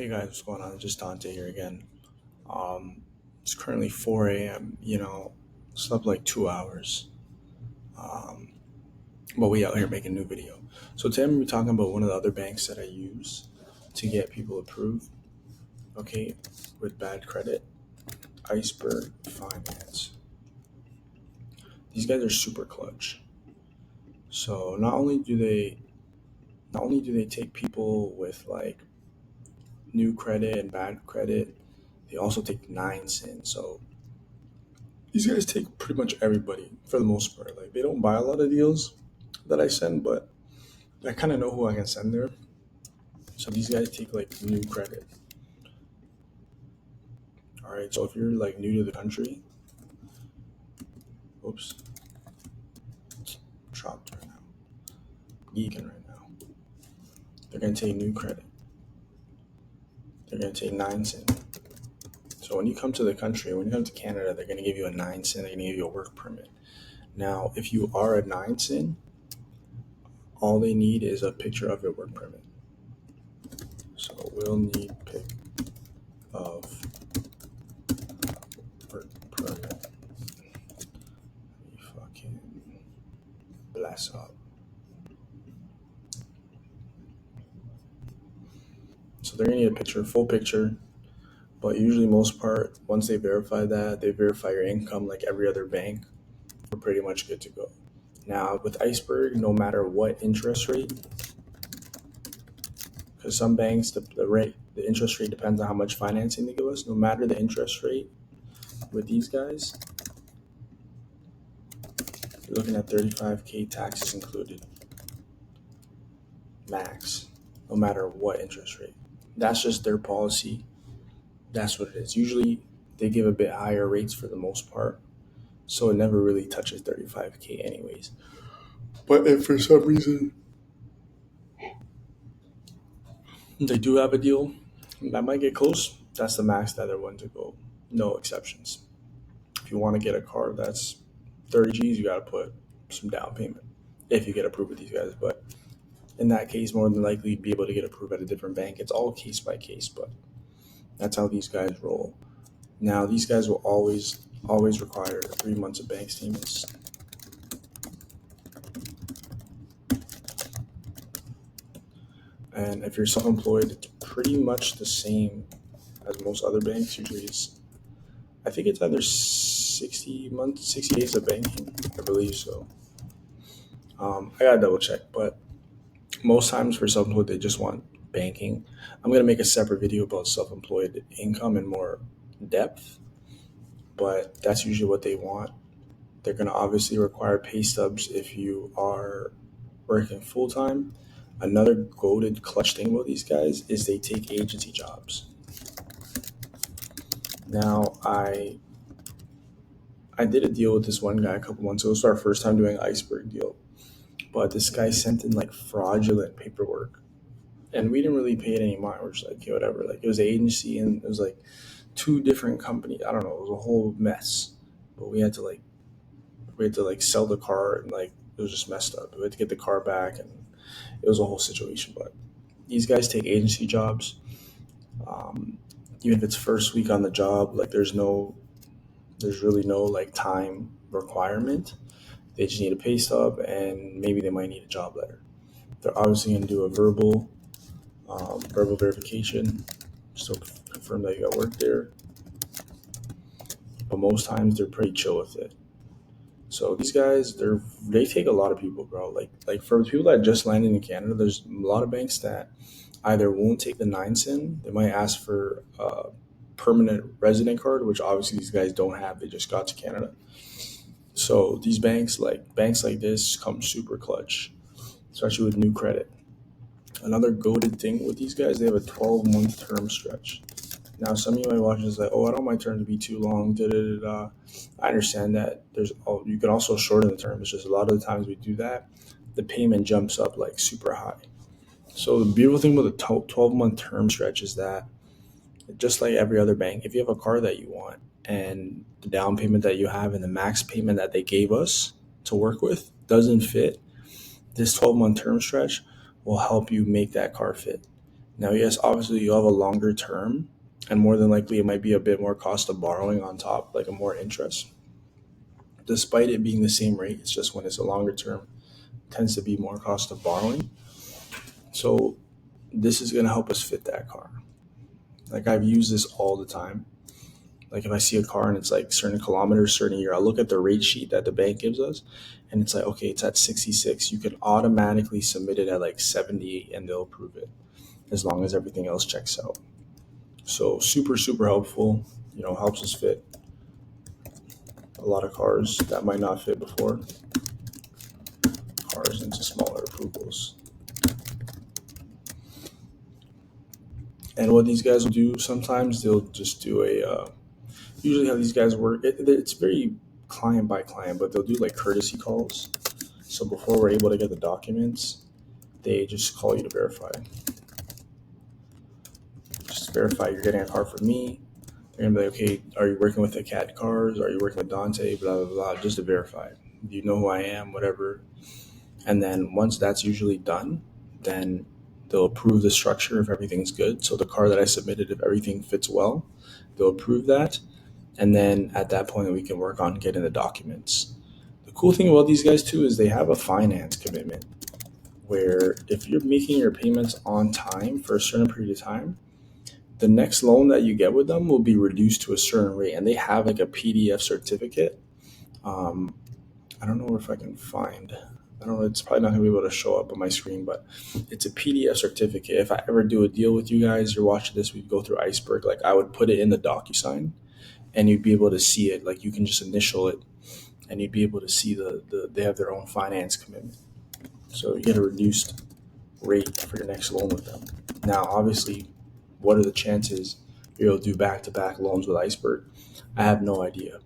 Hey guys, what's going on? Just Dante here again. Um, it's currently 4 a.m. Slept like 2 hours. Um, but we out here making a new video. So today I'm gonna be talking about one of the other banks that I use to get people approved. Okay, with bad credit, Iceberg Finance. These guys are super clutch. So not only do they take people with like new credit and bad credit, they also take nine sin. So these guys take pretty much everybody for the most part. Like they don't buy a lot of deals that I send, but I kind of know who I can send there. So these guys take like new credit. All right. So if you're like new to the country, oops, dropped right now, geeking right now. They're gonna take new credit. They're gonna take nine cent. So when you come to the country, when you come to Canada, they're gonna give you a nine cent. They're gonna give you a work permit. Now, if you are a nine cent, all they need is a picture of your work permit. So we'll need pic of work permit. Fucking blast up. So they're gonna need a picture, full picture. But usually, most part, once they verify that, they verify your income like every other bank. We're pretty much good to go. Now with Iceberg, no matter what interest rate, because some banks the interest rate depends on how much financing they give us. No matter the interest rate, with these guys, you're looking at 35K taxes included, max. No matter what interest rate, that's just their policy. That's what it is. Usually, they give a bit higher rates for the most part, so it never really touches 35K anyways. But if for some reason they do have a deal that might get close, that's the max that they're willing to go. No exceptions. If you want to get a car that's 30 G's, you got to put some down payment if you get approved with these guys. But in that case, more than likely, you'd be able to get approved at a different bank. It's all case by case, but that's how these guys roll. Now, these guys will always require 3 months of bank statements. And if you're self-employed, it's pretty much the same as most other banks. Usually, I think it's either 60 months, 60 days of banking. I believe so. I gotta double check, but most times for self-employed, they just want banking. I'm gonna make a separate video about self-employed income in more depth, but that's usually what they want. They're gonna obviously require pay stubs if you are working full time. Another goaded clutch thing about these guys is they take agency jobs. Now, I did a deal with this one guy a couple months ago. It was our first time doing an Iceberg deal, but this guy sent in like fraudulent paperwork, and we didn't really pay it any mind. We're just like, okay, whatever. Like it was an agency, and it was like two different companies. I don't know. It was a whole mess, but we had to sell the car, and like it was just messed up. We had to get the car back, and it was a whole situation. But these guys take agency jobs. Um, Even if it's first week on the job, like there's really no like time requirement. They just need a pay stub, and maybe they might need a job letter. They're obviously going to do a verbal verification, so confirm that you got work there. But most times they're pretty chill with it. So these guys, they take a lot of people, bro. Like for people that just landed in Canada, there's a lot of banks that either won't take the nine sin. They might ask for a permanent resident card, which obviously these guys don't have. They just got to Canada. So these banks like this come super clutch, especially with new credit. Another goaded thing with these guys, they have a 12-month term stretch. Now, some of you might watch this like, oh, I don't want my term to be too long. Da, da, da, da. I understand that. You can also shorten the term. It's just a lot of the times we do that, the payment jumps up like super high. So the beautiful thing with a 12-month term stretch is that just like every other bank, if you have a car that you want and the down payment that you have and the max payment that they gave us to work with doesn't fit, this 12-month term stretch will help you make that car fit. Now, yes, obviously you have a longer term, and more than likely it might be a bit more cost of borrowing on top, like a more interest. Despite it being the same rate, it's just when it's a longer term, tends to be more cost of borrowing. So this is going to help us fit that car. Like I've used this all the time. Like if I see a car and it's like certain kilometers, certain year, I look at the rate sheet that the bank gives us, and it's like, okay, it's at 66. You can automatically submit it at like 78, and they'll approve it as long as everything else checks out. So super, super helpful. Helps us fit a lot of cars that might not fit before. Cars into smaller approvals. And what these guys will do sometimes, they'll just do usually how these guys work, it's very client by client, but they'll do like courtesy calls. So before we're able to get the documents, they just call you to verify. Just verify you're getting a car from me. They're gonna be like, okay, are you working with the CAD cars? Are you working with Dante? Blah, blah, blah, just to verify. Do you know who I am? Whatever. And then once that's usually done, then they'll approve the structure if everything's good. So the car that I submitted, if everything fits well, they'll approve that. And then at that point, we can work on getting the documents. The cool thing about these guys too is they have a finance commitment where if you're making your payments on time for a certain period of time, the next loan that you get with them will be reduced to a certain rate. And they have like a PDF certificate. I don't know if I can find. I don't know. It's probably not going to be able to show up on my screen, but it's a PDF certificate. If I ever do a deal with you guys, you're watching this, we'd go through Iceberg. Like I would put it in the DocuSign, and you'd be able to see it. Like you can just initial it, and you'd be able to see they have their own finance commitment. So you get a reduced rate for your next loan with them. Now, obviously, what are the chances you'll do back-to-back loans with Iceberg? I have no idea,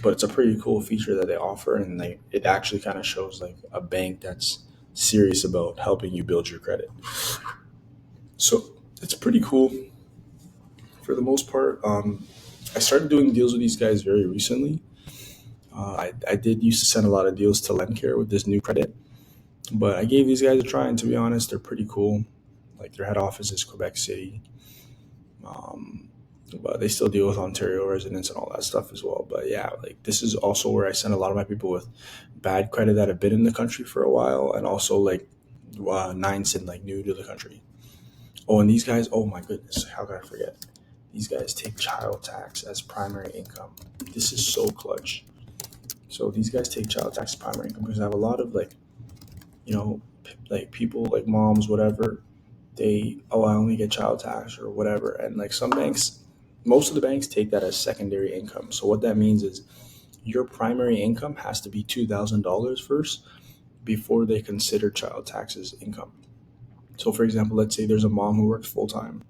but it's a pretty cool feature that they offer, and it actually kind of shows like a bank that's serious about helping you build your credit. So it's pretty cool for the most part. I started doing deals with these guys very recently. I did used to send a lot of deals to LendCare with this new credit, but I gave these guys a try, and to be honest, they're pretty cool. Like their head office is Quebec City, um, but they still deal with Ontario residents and all that stuff as well. But yeah, like this is also where I send a lot of my people with bad credit that have been in the country for a while, and also like nines and like new to the country. Oh, and these guys, oh my goodness, how could I forget? These guys take child tax as primary income. This is so clutch. So these guys take child tax as primary income because I have a lot of like people like moms, whatever. I only get child tax or whatever. And like some banks, most of the banks take that as secondary income. So what that means is your primary income has to be $2,000 first before they consider child taxes income. So for example, let's say there's a mom who works full time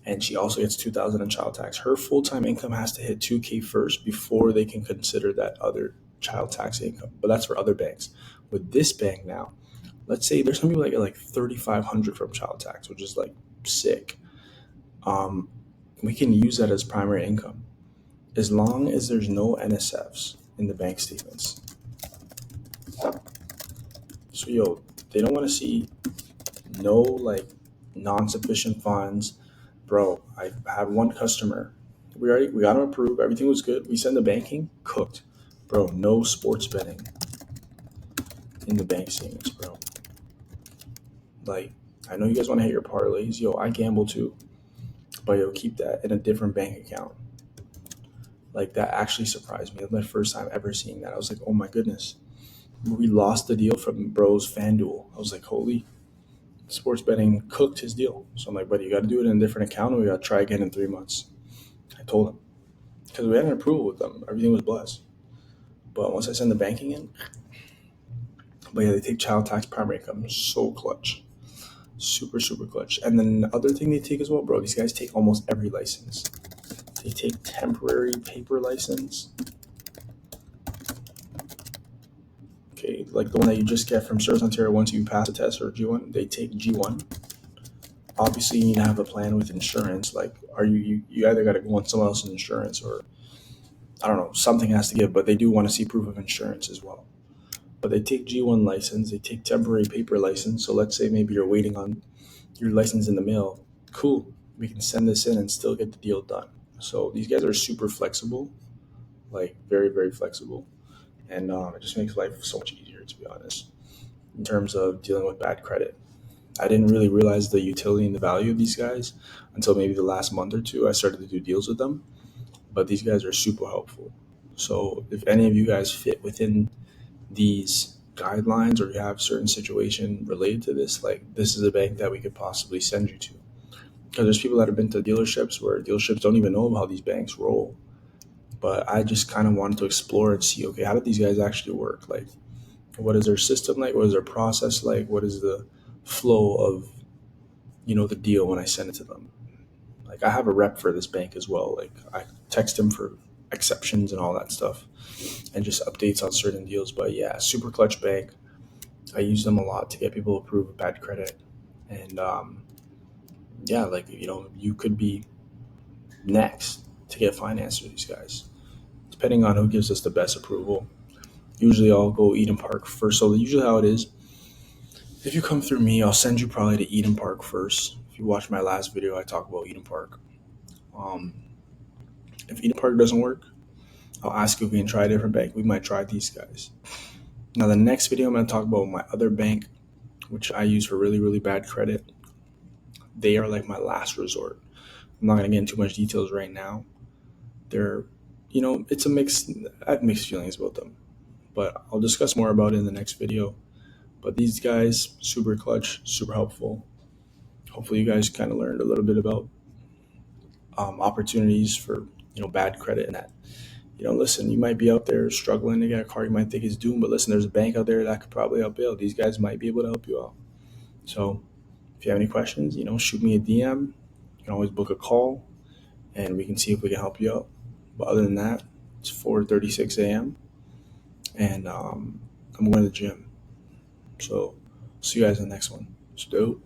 and she also gets 2,000 in child tax. Her full time income has to hit 2K first before they can consider that other child tax income. But that's for other banks. With this bank now, let's say there's some people that get like 3,500 from child tax, which is like sick. Um, we can use that as primary income as long as there's no NSFs in the bank statements. So they don't want to see no like non-sufficient funds. Bro, I had one customer. We got him approved. Everything was good. We send the banking cooked. Bro, no sports betting in the bank statements, bro. Like, I know you guys want to hit your parlays. I gamble too. But keep that in a different bank account. Like, that actually surprised me. It was my first time ever seeing that. I was like, oh my goodness. We lost the deal from Bro's FanDuel. I was like, holy, sports betting cooked his deal. So I'm like, buddy, you got to do it in a different account, and we got to try again in 3 months. I told him. Because we had an approval with them. Everything was blessed. But once I send the banking in, but yeah, they take child tax primary income. So clutch. Super, super clutch. And then the other thing they take as well, bro, these guys take almost every license. They take temporary paper license. Okay, like the one that you just get from Service Ontario once you pass a test or G1, they take G1. Obviously, you need to have a plan with insurance. Like, you either got to go on someone else's insurance or, I don't know, something has to give, but they do want to see proof of insurance as well. but they take G1 license, they take temporary paper license. So let's say maybe you're waiting on your license in the mail. Cool, we can send this in and still get the deal done. So these guys are super flexible, like very, very flexible. And it just makes life so much easier, to be honest, in terms of dealing with bad credit. I didn't really realize the utility and the value of these guys until maybe the last month or two. I started to do deals with them, but these guys are super helpful. So if any of you guys fit within these guidelines or you have certain situation related to this, like this is a bank that we could possibly send you to. Because there's people that have been to dealerships where dealerships don't even know how these banks roll. But I just kind of wanted to explore and see, okay, how do these guys actually work? Like, what is their system like? What is their process like? What is the flow of, the deal when I send it to them? Like, I have a rep for this bank as well. Like, I text him for exceptions and all that stuff and just updates on certain deals. But yeah, Super Clutch Bank, I use them a lot to get people approved with bad credit. And yeah, like, you could be next to get financed with these guys, depending on who gives us the best approval. Usually I'll go Eden Park first. So usually how it is, if you come through me, I'll send you probably to Eden Park first. If you watch my last video, I talk about Eden Park. Um, if Eden Park doesn't work, I'll ask you if we can try a different bank. We might try these guys. Now the next video, I'm going to talk about my other bank, which I use for really, really bad credit. They are like my last resort. I'm not going to get into too much details right now. They're, it's a mix. I have mixed feelings about them, but I'll discuss more about it in the next video. But these guys, super clutch, super helpful. Hopefully you guys kind of learned a little bit about opportunities for, bad credit and that. Listen, you might be out there struggling to get a car you might think is doomed, but listen, there's a bank out there that could probably help you out. These guys might be able to help you out. So if you have any questions, shoot me a DM. You can always book a call and we can see if we can help you out. But other than that, it's 4:36 a.m. and I'm going to the gym. So see you guys in the next one. It's dope.